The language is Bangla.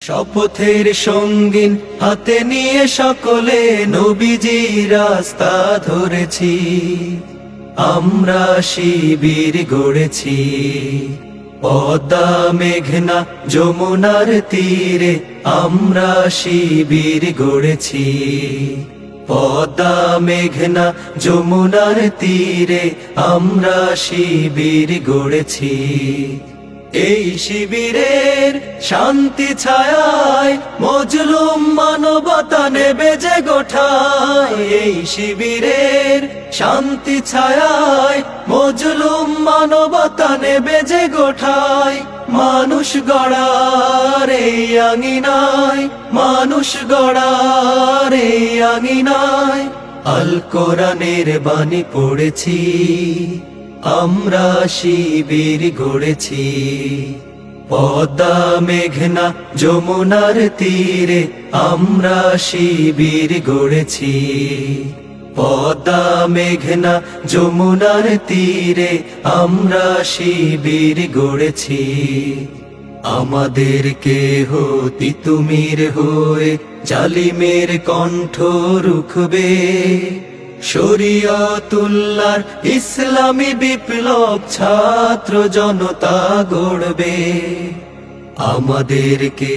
শপথের সঙ্গীন হাতে নিয়ে সকলে নবীজি রাস্তা ধরেছি, আমরা শিবির গড়েছি। পদ্মা মেঘনা যমুনার তীরে আমরা শিবির গড়েছি। পদ্মা মেঘনা যমুনার তীরে আমরা শিবির গড়েছি। এই শিবিরের শান্তি ছায়ায় মজলুম মানবতা নেবে যে গোঠায়। এই শিবিরের শান্তি ছায়ায় মজলুম মানবতা নেবে যে গোঠায়। মানুষ গড়ার এই আঙিনায়, মানুষ গড়ার এই আঙিনায় আল কোরআনের বাণী পড়েছি, আমরা শিবির গড়েছি। পদ্মা মেঘনা যমুনার তীরে আমরা শিবির গড়েছি। পদ্মা মেঘনা যমুনার তীরে আমরা শিবির গড়েছি। আমাদেরকে হতি তুমির হয়ে জালিমের কণ্ঠ রুখবে, শরিয়তুল্লাহর ইসলামী বিপ্লব ছাত্র জনতা গড়বে। আমাদেরকে